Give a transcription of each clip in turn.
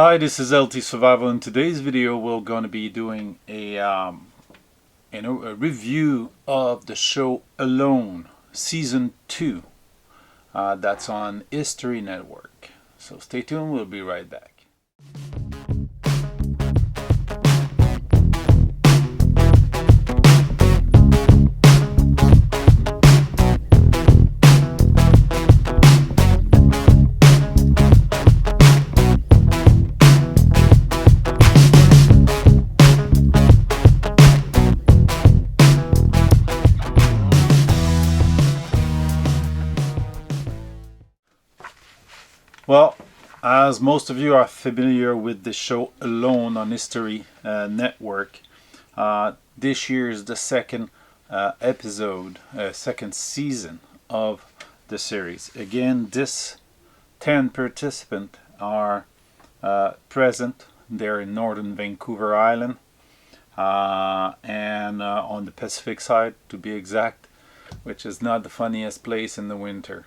Hi, this is LT Survival. In today's video, we're going to be doing a review of the show Alone, Season 2. That's on History Network. So stay tuned, we'll be right back. Well, as most of you are familiar with the show Alone on History Network, this year is the second second season of the series. Again, this 10 participants are present. They're in northern Vancouver Island and on the Pacific side, to be exact, which is not the funniest place in the winter.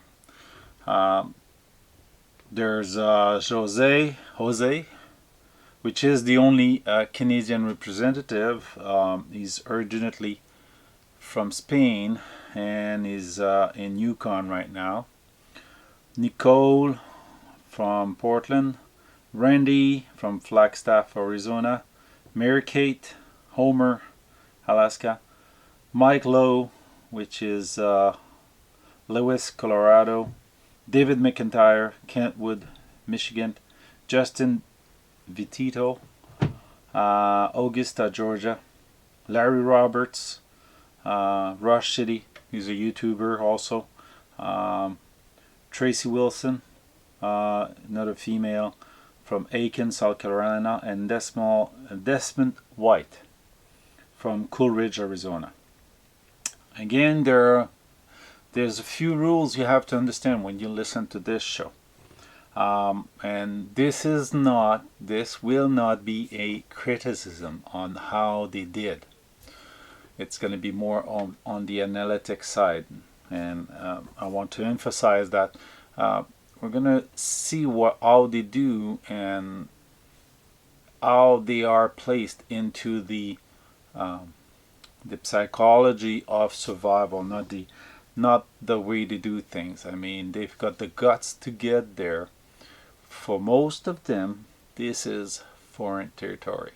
There's Jose, which is the only Canadian representative. He's originally from Spain and is in Yukon right now. Nicole from Portland. Randy from Flagstaff, Arizona. Mary Kate, Homer, Alaska. Mike Lowe, which is Lewis, Colorado. David McIntyre, Kentwood, Michigan. Justin Vitito, Augusta, Georgia. Larry Roberts, Rush City. He's a YouTuber also. Tracy Wilson, another female from Aiken, South Carolina. And Desmond White from Coolidge, Arizona. Again, there's a few rules you have to understand when you listen to this show. And this will not be a criticism on how they did. It's going to be more on the analytic side. And I want to emphasize that we're going to see how they do and how they are placed into the psychology of survival, not the way they do things. I mean, they've got the guts to get there. For most of them, this is foreign territory.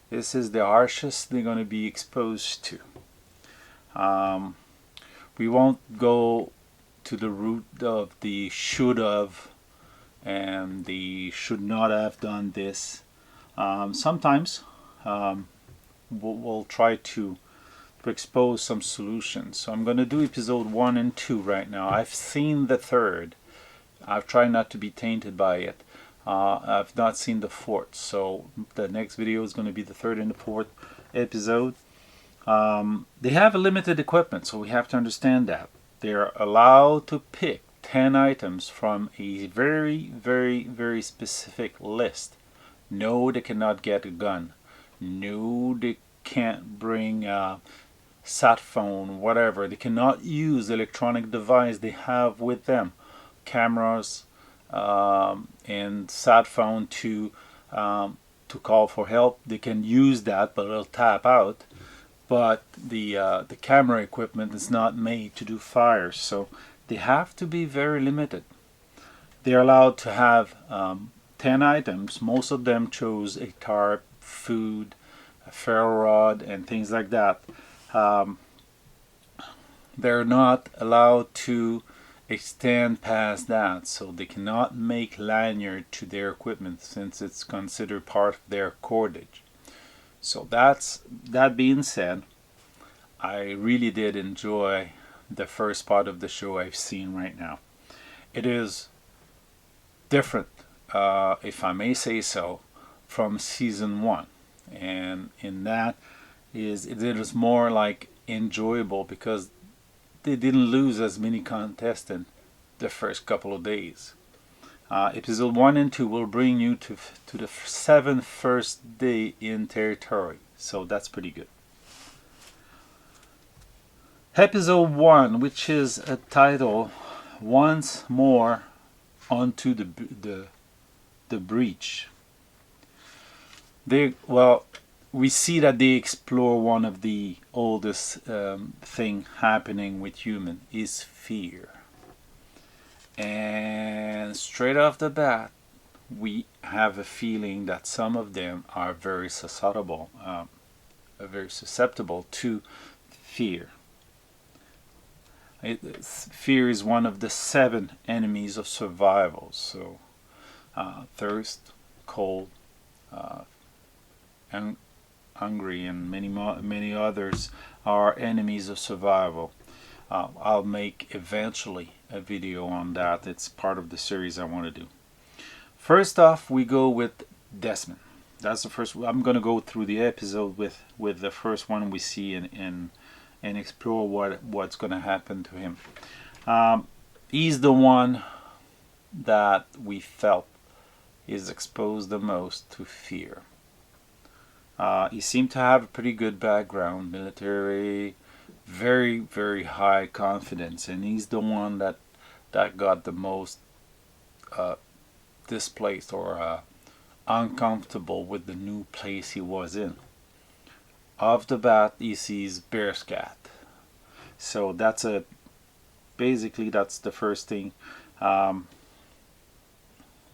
This is the harshest they're going to be exposed to. We won't go to the root of the should have and the should not have done this. Sometimes we'll try to expose some solutions. So I'm going to do episode 1 and 2 right now. I've seen the third. I've tried not to be tainted by it. I've not seen the fourth, so the next video is going to be the third and the fourth episode. They have a limited equipment, so we have to understand that. They're allowed to pick 10 items from a very, very, very specific list. No, they cannot get a gun. No, they can't bring sat phone, whatever. They cannot use the electronic device they have with them, cameras and sat phone to call for help. They can use that, but it'll tap out. But the camera equipment is not made to do fires, so they have to be very limited. They're allowed to have 10 items. Most of them chose a tarp, food, a ferro rod, and things like that. They're not allowed to extend past that, so they cannot make lanyard to their equipment since it's considered part of their cordage. So that being said, I really did enjoy the first part of the show I've seen right now. It is different, if I may say so, from season 1, and in that it is more like enjoyable because they didn't lose as many contestants the first couple of days. Episode 1 and 2 will bring you to the 7th first day in territory, so that's pretty good. Episode 1, which is a title, Once More Onto the Breach. Well, we see that they explore one of the oldest thing happening with human is fear. And straight off the bat, we have a feeling that some of them are very susceptible to fear. Fear is one of the 7 enemies of survival. So, thirst, cold, uh, and hungry, and many others are enemies of survival. I'll make eventually a video on that. It's part of the series I want to do. First off, we go with Desmond. That's the first. I'm gonna go through the episode with the first one we see and explore what's gonna happen to him. He's the one that we felt is exposed the most to fear. He seemed to have a pretty good background, military, very very high confidence, and he's the one that got the most uh, displaced or uncomfortable with the new place he was in. Off the bat, he sees bear scat. So that's the first thing um,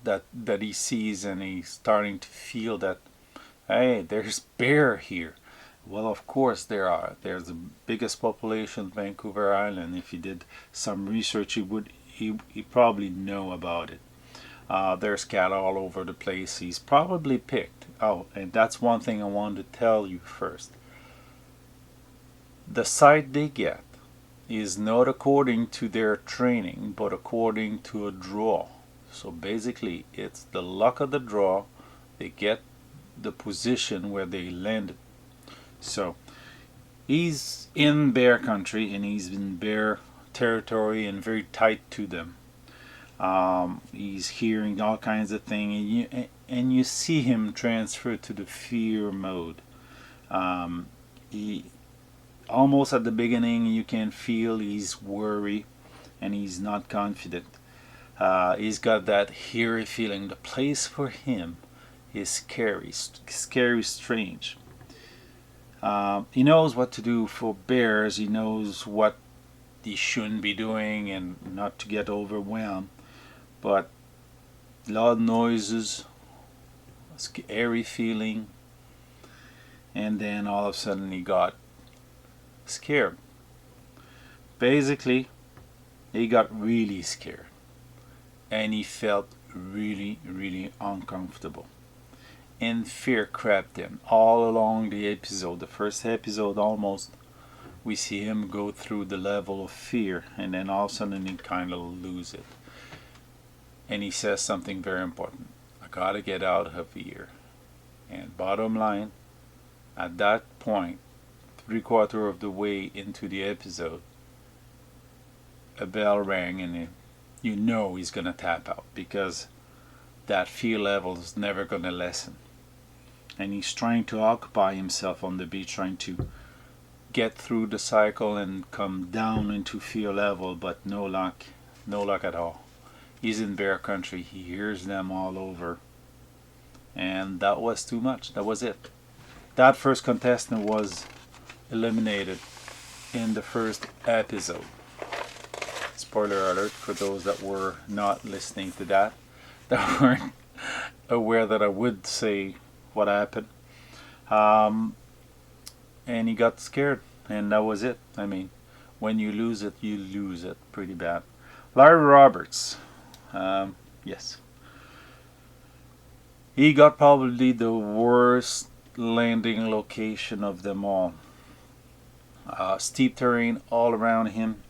that he sees, and he's starting to feel that, hey, there's bear here. Well, of course there are. There's the biggest population, Vancouver Island. If he did some research, he probably know about it. There's cat all over the place. He's probably picked. Oh, and that's one thing I wanted to tell you first. The sight they get is not according to their training, but according to a draw. So basically, it's the luck of the draw. They get the position where they landed. So he's in bear country, and he's in bear territory and very tight to them. He's hearing all kinds of things, and you see him transfer to the fear mode. He almost at the beginning you can feel he's worried and he's not confident. He's got that eerie feeling. The place for him is scary, strange. He knows what to do for bears. He knows what he shouldn't be doing and not to get overwhelmed. But loud noises, scary feeling, and then all of a sudden he got scared. Basically, he got really scared, and he felt really, really uncomfortable. And fear crept in all along the episode. The first episode, almost, we see him go through the level of fear, and then all of a sudden he kind of lose it. And he says something very important. I gotta get out of here. And bottom line, at that point, 3/4 of the way into the episode, a bell rang, and you know he's gonna tap out, because that fear level is never gonna lessen. And he's trying to occupy himself on the beach, trying to get through the cycle and come down into fear level, but no luck at all. He's in bear country. He hears them all over, and that was too much. That was it. That first contestant was eliminated in the first episode. Spoiler alert for those that were not listening to that weren't aware that I would say what happened. And he got scared, and that was it. I mean, when you lose it, you lose it pretty bad. Larry Roberts. Yes. He got probably the worst landing location of them all. Steep terrain all around him.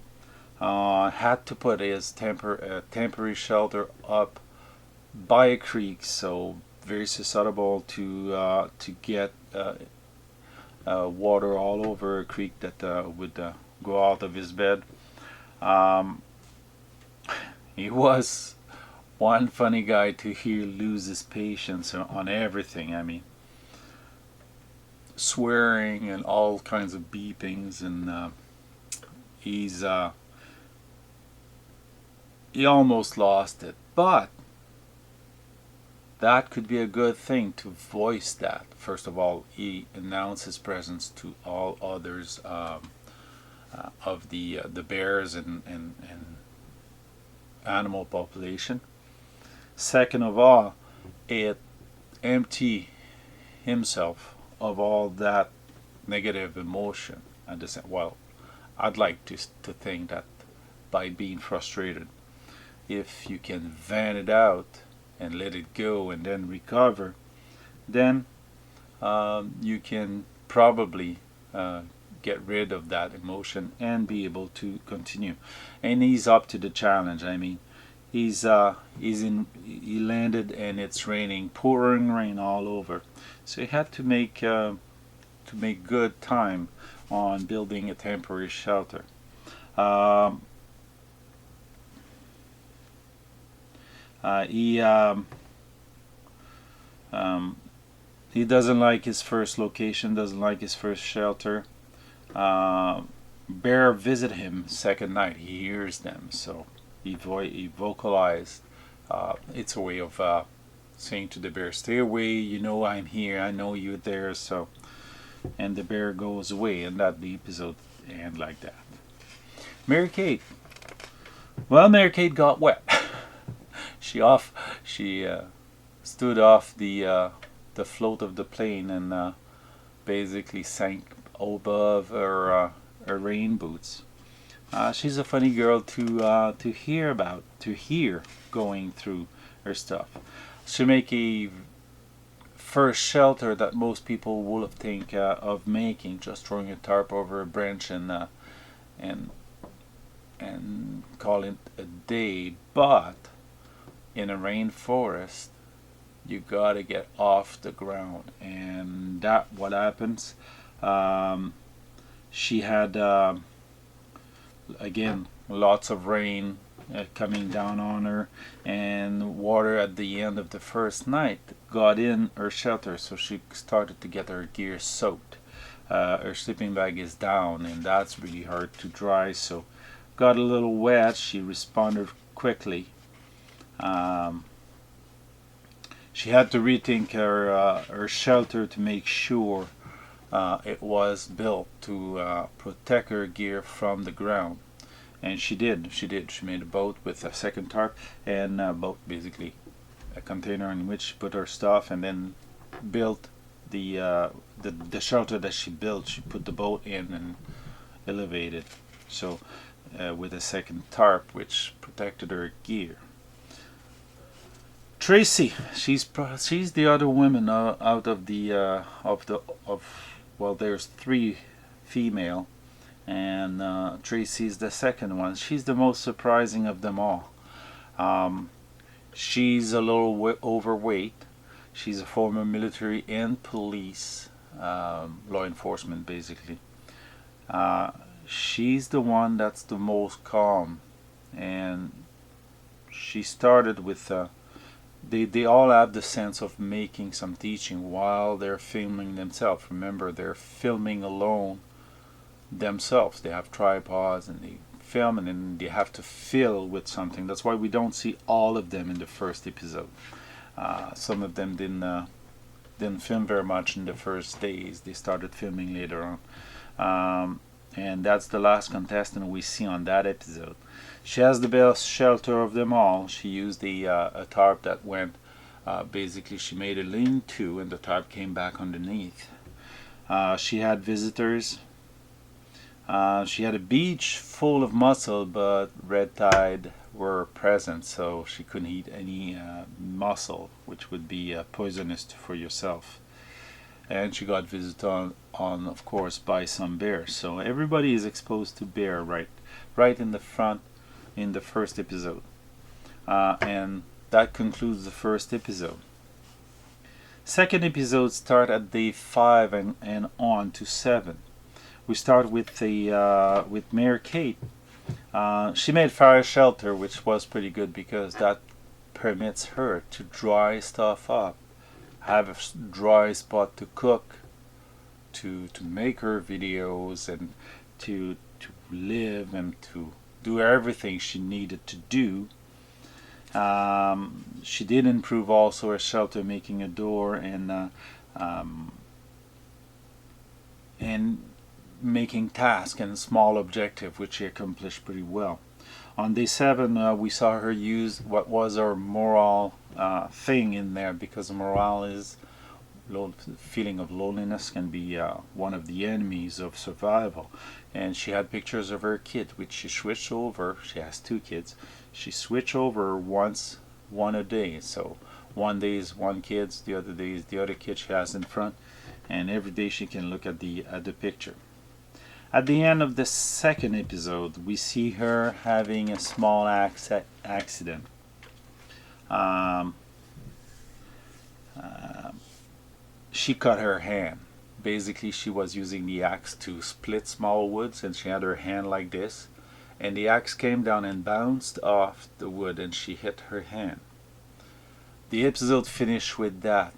Had to put his temporary shelter up by a creek, so very susceptible to get water all over a creek that would go out of his bed. He was one funny guy to hear lose his patience on everything. I mean, swearing and all kinds of beepings, and he almost lost it. But that could be a good thing to voice that. First of all, he announced his presence to all others of the bears and animal population. Second of all, it empty himself of all that negative emotion. And just, well, I'd like to think that by being frustrated, if you can vent it out and let it go and then recover, then you can probably get rid of that emotion and be able to continue. And he's up to the challenge. I mean, he landed and it's raining, pouring rain all over. So he had to make good time on building a temporary shelter. Um, he he doesn't like his first location, doesn't like his first shelter. Bear visit him second night. He hears them, so he vocalized. It's a way of saying to the bear, "Stay away. You know I'm here. I know you're there." So, and the bear goes away, and that the episode ends like that. Mary Kate. Well, Mary Kate got wet. She stood off the float of the plane and basically sank above her rain boots. She's a funny girl to hear about, to hear going through her stuff. She make a first shelter that most people would have think of making, just throwing a tarp over a branch and and call it a day. But in a rainforest, you gotta get off the ground, and that what happens. She had again lots of rain coming down on her, and water at the end of the first night got in her shelter, so she started to get her gear soaked. Her sleeping bag is down, and that's really hard to dry, so got a little wet. She responded quickly. Um, she had to rethink her shelter to make sure it was built to protect her gear from the ground. And she did. She made a boat with a second tarp and a boat, basically a container in which she put her stuff, and then built the shelter that she built. She put the boat in and elevated. So with a second tarp, which protected her gear. Tracy, she's the other woman out of well, there's three female, and Tracy's the second one. She's the most surprising of them all. Um, she's a little overweight. She's a former military and police, law enforcement basically. Uh, she's the one that's the most calm, and she started with they all have the sense of making some teaching while they're filming themselves. Remember, they're filming alone themselves. They have tripods and they film, and then they have to fill with something. That's why we don't see all of them in the first episode. Some of them didn't film very much in the first days. They started filming later on. And that's the last contestant we see on that episode. She has the best shelter of them all. She used a tarp that went, basically she made a lean-to and the tarp came back underneath. She had visitors. She had a beach full of mussel, but red tide were present, so she couldn't eat any mussel, which would be poisonous for yourself. And she got visited on of course by some bears. So everybody is exposed to bear right in the front in the first episode. And that concludes the first episode. Second episode start at day 5 and on to 7. We start with with Mary Kate. She made fire shelter, which was pretty good because that permits her to dry stuff up, have a dry spot to cook, to make her videos, and to live and to do everything she needed to do. She did improve also her shelter, making a door um, and making task and small objective, which she accomplished pretty well. On day 7, we saw her use what was our morale thing in there, because morale is feeling of loneliness can be one of the enemies of survival. And she had pictures of her kid, which she switched over. She has 2 kids. She switched over one a day. So one day is one kid's, the other day is the other kid she has in front, and every day she can look at the picture. At the end of the 2nd episode, we see her having a small accident. She cut her hand. Basically, she was using the axe to split small woods, and she had her hand like this, and the axe came down and bounced off the wood, and she hit her hand. The episode finished with that.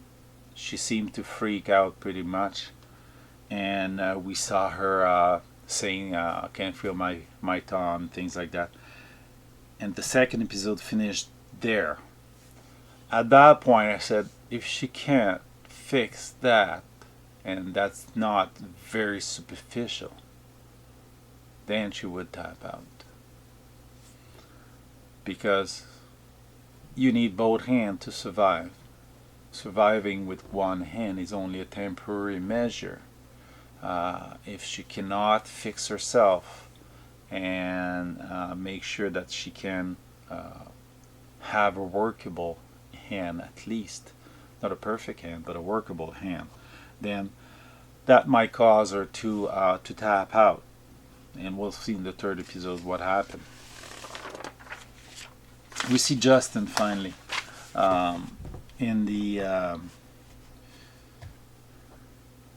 She seemed to freak out pretty much, and we saw her saying, I can't feel my tongue, things like that. And the 2nd episode finished there. At that point, I said, if she can't fix that, and that's not very superficial, then she would tap out. Because you need both hands to survive. Surviving with one hand is only a temporary measure. If she cannot fix herself and make sure that she can have a workable hand, at least, not a perfect hand, but a workable hand, then that might cause her to tap out. And we'll see in the 3rd episode what happened. We see Justin finally in the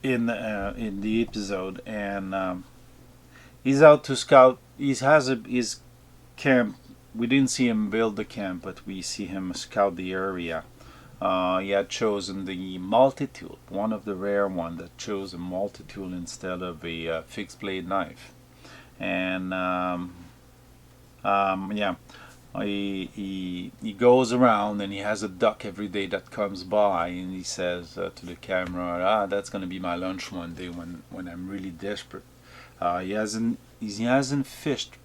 episode, and he's out to scout. He has his camp. We didn't see him build the camp, but we see him scout the area. He had chosen the multi-tool, one of the rare one that chose a multi-tool instead of a fixed blade knife. And yeah, he goes around, and he has a duck every day that comes by, and he says to the camera, that's going to be my lunch one day when I'm really desperate. He hasn't fished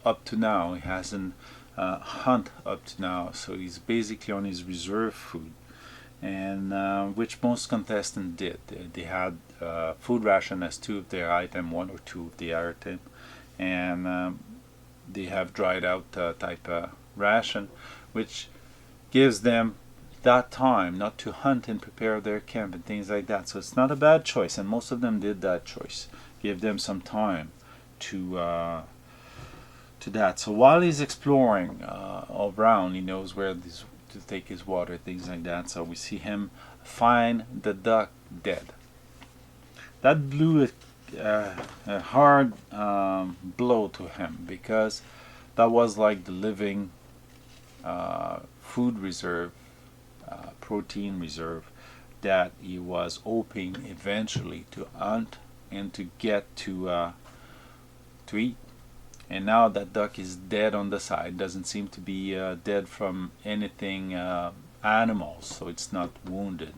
up to now. He hasn't hunt up to now, so he's basically on his reserve food, and which most contestants did. They had food ration as 2 of their item, 1 or 2 of the item, and they have dried out type ration, which gives them that time not to hunt and prepare their camp and things like that. So it's not a bad choice, and most of them did that choice. Give them some time to that. So while he's exploring around, he knows where to take his water, things like that. So we see him find the duck dead. That blew a hard blow to him, because that was like the living food reserve, protein reserve, that he was hoping eventually to hunt and to get to eat. And now that duck is dead on the side. Doesn't seem to be dead from anything animals, so it's not wounded.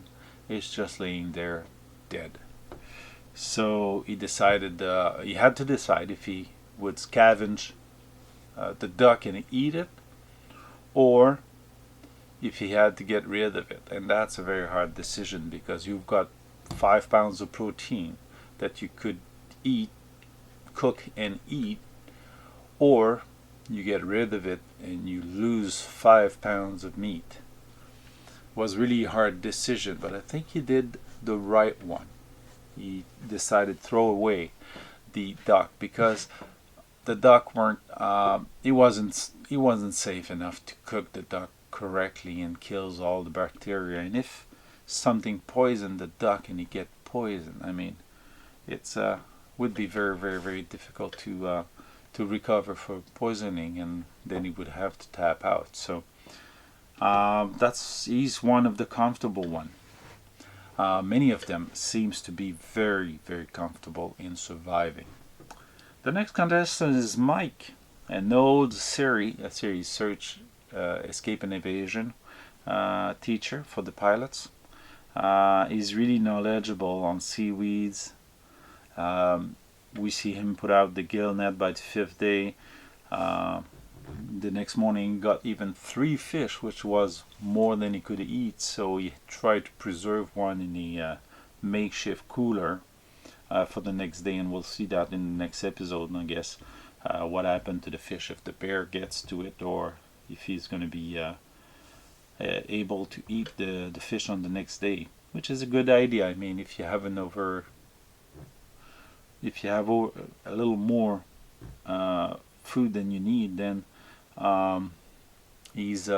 It's just laying there dead. So he decided, he had to decide if he would scavenge the duck and eat it, or if he had to get rid of it. And that's a very hard decision, because you've got 5 pounds of protein that you could eat, cook and eat, or you get rid of it and you lose 5 pounds of meat. It was really a hard decision, but I think he did the right one. He decided to throw away the duck, because the duck it wasn't safe enough to cook the duck correctly and kills all the bacteria. And if something poisoned the duck and he get poisoned, I mean, it's would be very, very, very difficult to recover for poisoning, and then he would have to tap out. So he's one of the comfortable one. Many of them seems to be very, very comfortable in surviving. The next contestant is Mike, an old series search escape and evasion teacher for the pilots. He's really knowledgeable on seaweeds. We see him put out the gill net by the 5th day. The next morning got even 3 fish, which was more than he could eat, so he tried to preserve one in the makeshift cooler for the next day, and we'll see that in the next episode, I guess, what happened to the fish, if the bear gets to it, or if he's going to be able to eat the fish on the next day, which is a good idea. I mean, if you have a little more food than you need, then he's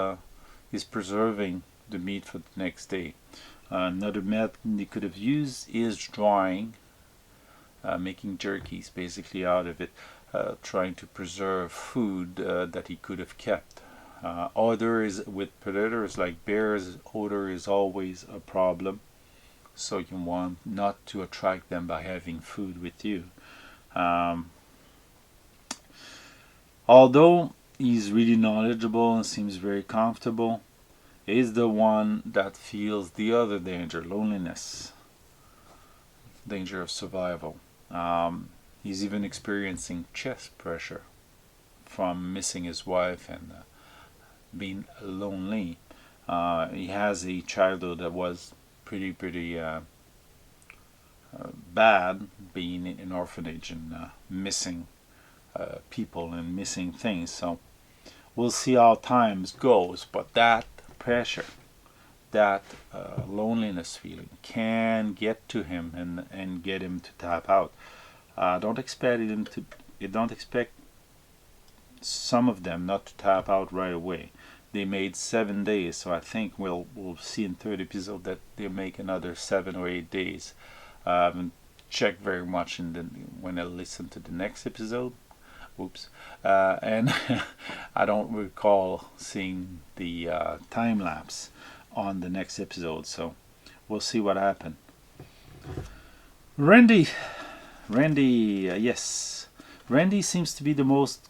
preserving the meat for the next day. Another method he could have used is drying, making jerkies basically out of it, trying to preserve food that he could have kept. Odor is, with predators like bears, odor is always a problem, so you want not to attract them by having food with you. Although he's really knowledgeable and seems very comfortable, he's the one that feels the other danger, loneliness, danger of survival. He's even experiencing chest pressure from missing his wife and being lonely. He has a childhood that was pretty bad, being in an orphanage and missing people and missing things. So we'll see how times goes, but that pressure, that loneliness feeling can get to him and get him to tap out. Don't expect some of them not to tap out right away. They made 7 days, so I think we'll see in third episode that they'll make another 7 or 8 days. I haven't checked very much when I listen to the next episode. Oops. And I don't recall seeing the time lapse on the next episode, so we'll see what happened. Randy, yes. Randy seems to be the most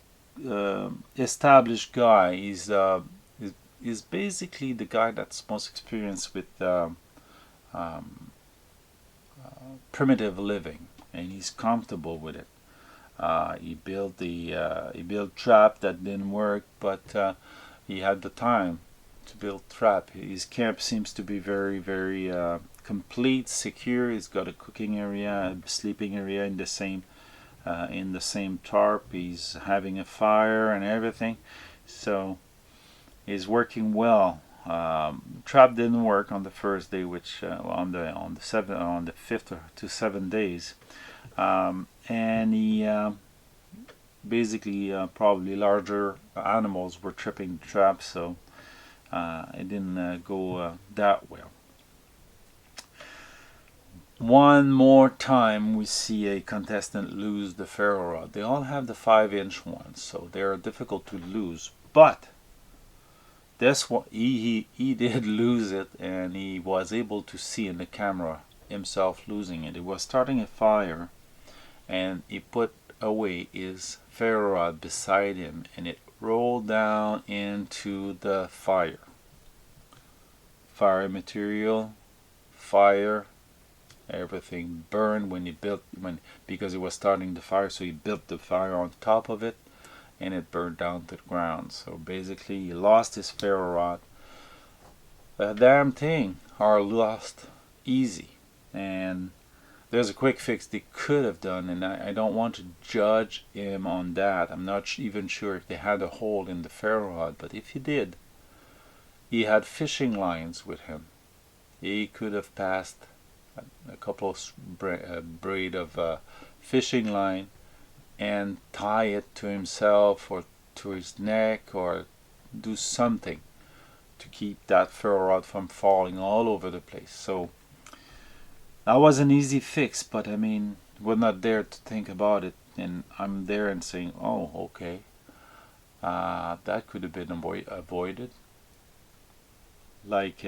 established guy. He's basically the guy that's most experienced with primitive living, and he's comfortable with it. He built trap that didn't work, but he had the time to build trap. His camp seems to be very complete, secure. He's got a cooking area, a sleeping area in the same tarp. He's having a fire and everything, so he's working well. Trap didn't work on the first day, which on the 5th to 7 days, and he basically probably larger animals were tripping the trap, so it didn't go that well. One more time we see a contestant lose the ferro rod. They all have the 5-inch ones, so they're difficult to lose, but this one, he did lose it, and he was able to see in the camera himself losing it. It was starting a fire, and he put away his ferro rod beside him, and it rolled down into the fire. Fire material, fire, everything burned because it was starting the fire, so he built the fire on top of it, and it burned down to the ground. So basically he lost his ferro rod. The damn thing are lost easy, and there's a quick fix they could have done, and I don't want to judge him on that. I'm not even sure if they had a hole in the ferro rod, but if he did, he had fishing lines with him. He could have passed a couple of braid of fishing line and tie it to himself or to his neck, or do something to keep that ferro rod from falling all over the place. So that was an easy fix, but I mean, we're not there to think about it, and I'm there and saying, oh, okay, that could have been avoided. Like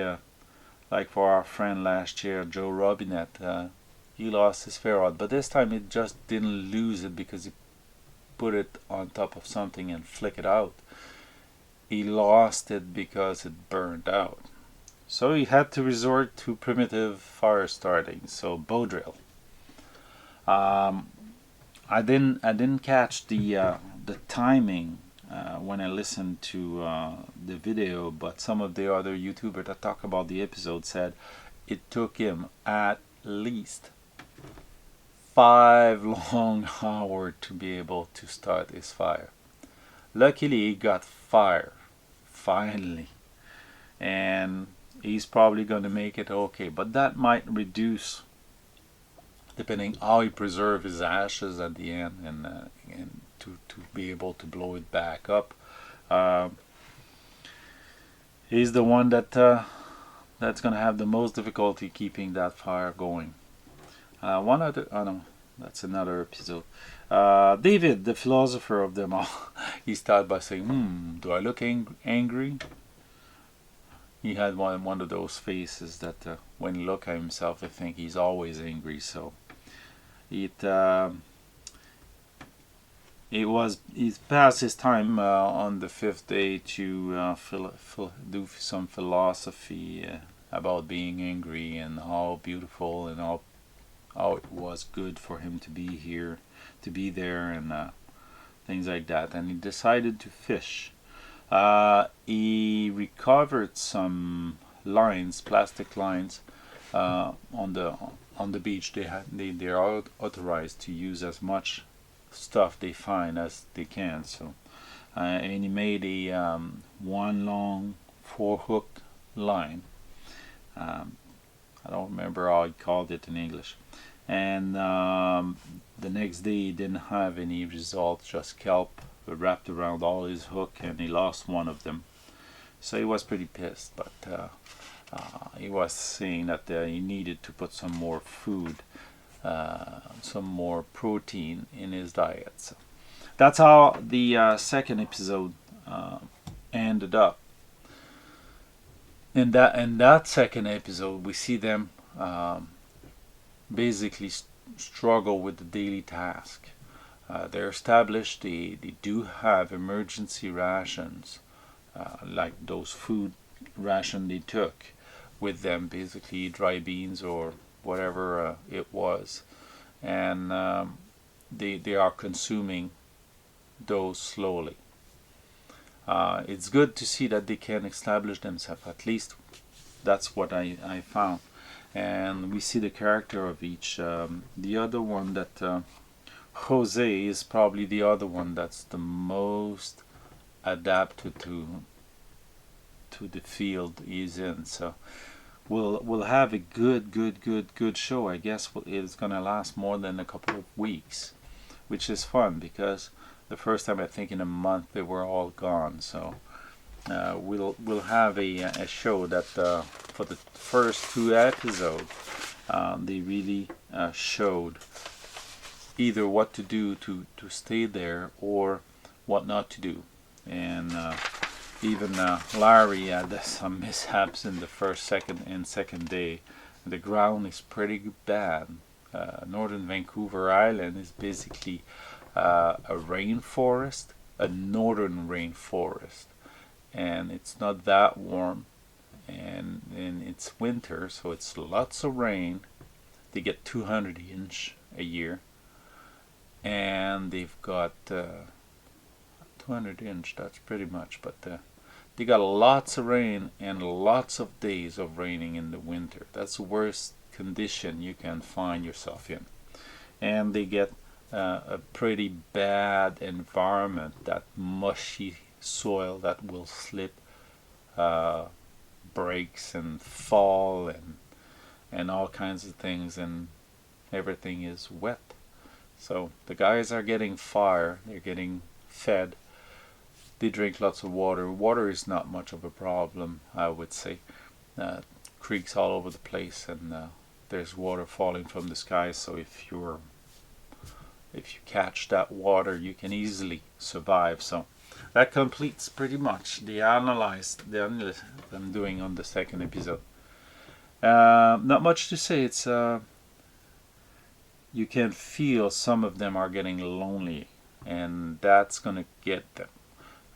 for our friend last year, Joe Robinette, he lost his ferro rod, but this time he just didn't lose it because he put it on top of something and flick it out. he lost it because it burned out. So he had to resort to primitive fire starting, so bow drill. Um, I didn't catch the timing when I listened to the video, but some of the other YouTubers that talk about the episode said it took him at least 5 long hours to be able to start his fire. Luckily, he got fire finally, and he's probably gonna make it okay. But that might reduce, depending how he preserve his ashes at the end, and to be able to blow it back up. Uh, he's the one that's gonna have the most difficulty keeping that fire going. One other, oh no, that's another episode. David, the philosopher of them all, he started by saying, do I look angry? He had one of those faces that when he look at himself, I think he's always angry. So he's past his time on the fifth day to do some philosophy about being angry and how beautiful and how it was good for him to be here, to be there, and things like that. And he decided to fish. He recovered some lines, plastic lines, on the beach. They are authorized to use as much stuff they find as they can. So, and he made a one long 4-hook line. I don't remember how he called it in English. And the next day he didn't have any result, just kelp wrapped around all his hook, and he lost one of them. So he was pretty pissed, but he was saying that he needed to put some more food, some more protein in his diet. So that's how the second episode ended up. In that second episode, we see them basically struggle with the daily task. They're established. They do have emergency rations, like those food ration they took with them, basically dry beans or whatever it was, and they are consuming those slowly. It's good to see that they can establish themselves. At least that's what I found. And we see the character of each. The other one that Jose is probably the other one that's the most adapted to the field he's in. So we'll have a good show. I guess it's gonna last more than a couple of weeks, which is fun because the first time I think in a month they were all gone. So we'll have a show that for the first 2 episodes they really showed either what to do to stay there or what not to do. And even Larry had some mishaps in the second day. The ground is pretty bad. Northern Vancouver Island is basically a rainforest, a northern rainforest, and it's not that warm, and it's winter, so it's lots of rain. They get 200 inch a year, and they've got 200 inch, that's pretty much, but they got lots of rain and lots of days of raining in the winter. That's the worst condition you can find yourself in. And they get a pretty bad environment, that mushy soil that will slip, breaks and fall, and all kinds of things, and everything is wet. So the guys are getting fire, they're getting fed, they drink lots of water. Water is not much of a problem, I would say. Creeks all over the place, and there's water falling from the sky, so if you catch that water, you can easily survive. So that completes pretty much the analysis I'm doing on the second episode. Not much to say. It's you can feel some of them are getting lonely, and that's gonna get them.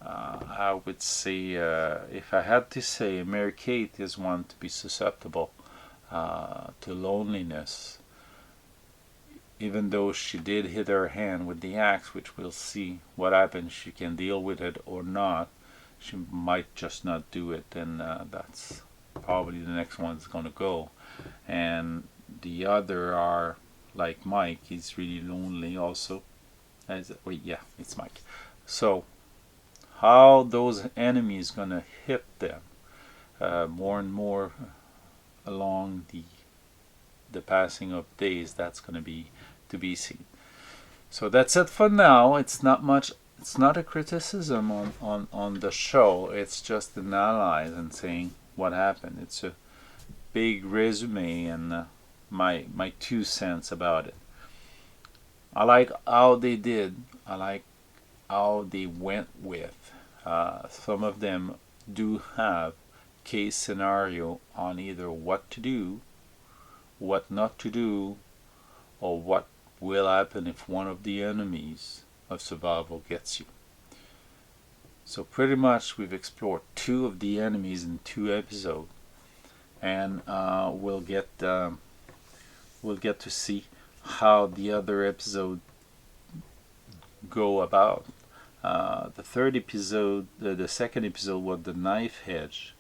I would say, if I had to say, Mary Kate is one to be susceptible to loneliness. Even though she did hit her hand with the axe, which we'll see what happens, she can deal with it or not. She might just not do it, and that's probably the next one's going to go. And the other are like Mike, he's really lonely also. Wait, yeah, it's Mike. So, how those enemies going to hit them more and more along the passing of days, that's going to be seen. So that's it for now. It's not much. It's not a criticism on the show. It's just an analyze and saying what happened. It's a big resume and my 2 cents about it. I like how they did. I like how they went with. Some of them do have case scenario on either what to do, what not to do, or what will happen if one of the enemies of survival gets you. So pretty much we've explored 2 of the enemies in 2 episodes, and we'll get to see how the other episode go about. The third episode, the second episode was the knife edge.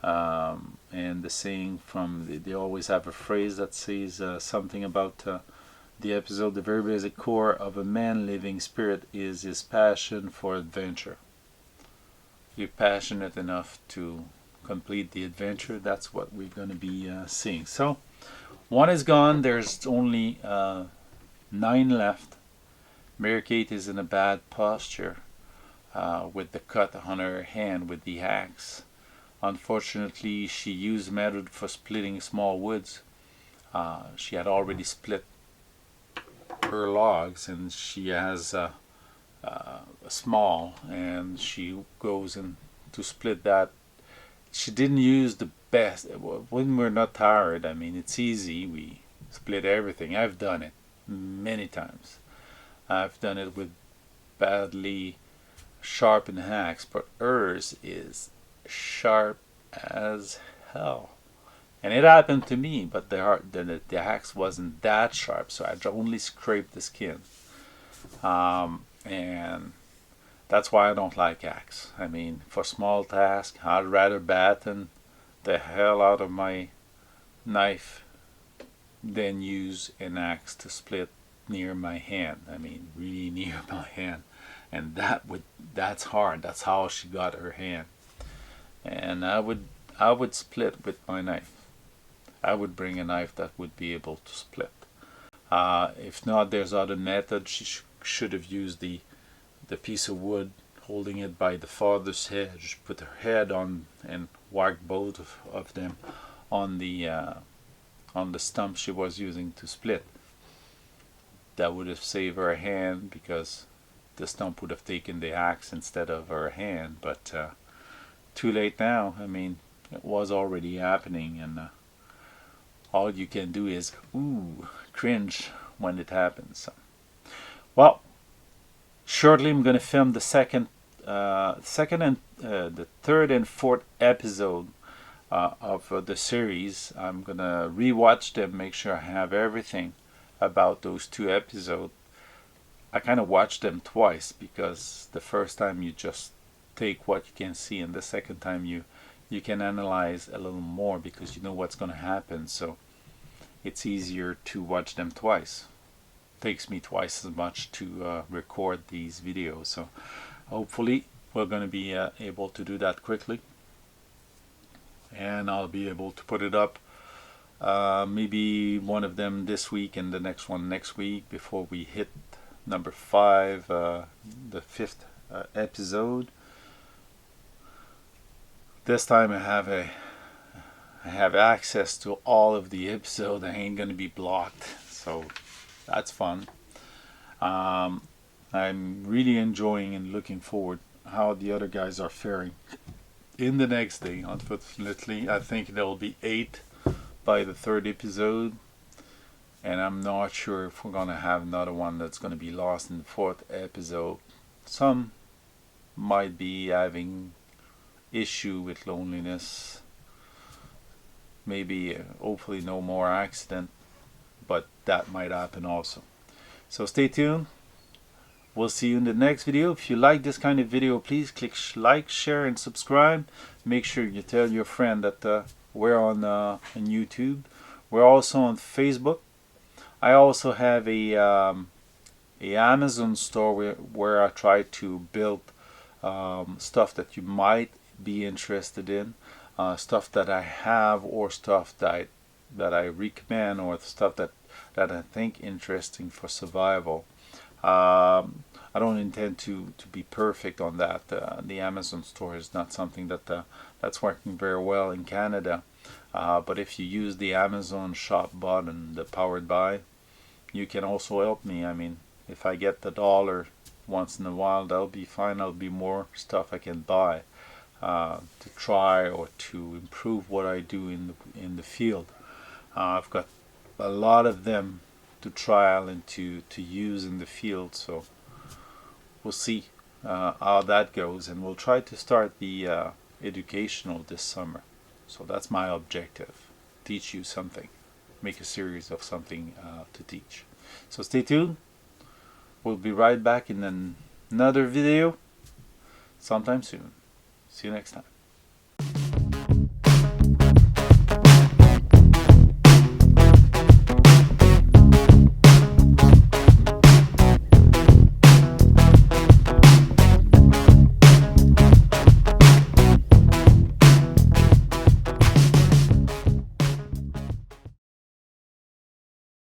And the saying from they always have a phrase that says something about the episode. The very basic core of a man living spirit is his passion for adventure. You're passionate enough to complete the adventure. That's what we're going to be seeing. So 1 is gone. There's only 9 left. Mary Kate is in a bad posture with the cut on her hand with the axe. Unfortunately, she used method for splitting small woods. She had already split her logs, and she has a small, and she goes in to split that. She didn't use the best. When we're not tired, I mean, it's easy. We split everything. I've done it many times. I've done it with badly sharpened axe, but hers is sharp as hell. And it happened to me, but the axe wasn't that sharp, so I only scraped the skin. And that's why I don't like axe. I mean, for small tasks, I'd rather batten the hell out of my knife than use an axe to split near my hand. I mean, really near my hand. And that's hard. That's how she got her hand. And I would split with my knife. I would bring a knife that would be able to split. If not, there's other methods. She should have used the piece of wood, holding it by the farthest edge, put her head on and whack both of them on the stump she was using to split. That would have saved her hand, because the stump would have taken the axe instead of her hand. But too late now. I mean, it was already happening, and all you can do is cringe when it happens. Well, shortly I'm going to film the second and the third and fourth episode of the series. I'm going to rewatch them, make sure I have everything about those 2 episodes. I kind of watched them twice, because the first time you just take what you can see, and the second time you can analyze a little more because you know what's going to happen. So it's easier to watch them twice. Takes me twice as much to record these videos. So hopefully we're going to be able to do that quickly, and I'll be able to put it up. Maybe one of them this week and the next one next week, before we hit number 5, the 5th episode. This time I have access to all of the episodes. I ain't gonna be blocked, so that's fun. I'm really enjoying and looking forward how the other guys are faring in the next day. Unfortunately, I think there will be 8 by the 3rd episode, and I'm not sure if we're gonna have another one that's gonna be lost in the 4th episode. Some might be having issue with loneliness. Maybe hopefully no more accident, but that might happen also. So stay tuned. We'll see you in the next video. If you like this kind of video, please click like, share, and subscribe. Make sure you tell your friend that we're on YouTube. We're also on Facebook. I also have a Amazon store where I try to build stuff that you might be interested in, stuff that I have, or stuff that I recommend, or stuff that I think interesting for survival. I don't intend to be perfect on that. The Amazon store is not something that's working very well in Canada. But if you use the Amazon shop button, the powered by, you can also help me. I mean, if I get the dollar once in a while, that'll be fine. That'll be more stuff I can buy to try or to improve what I do in the field. I've got a lot of them to trial and to use in the field, so we'll see how that goes, and we'll try to start the educational this summer. So that's my objective: teach you something, make a series of something to teach. So stay tuned. We'll be right back in another video sometime soon. See you next time.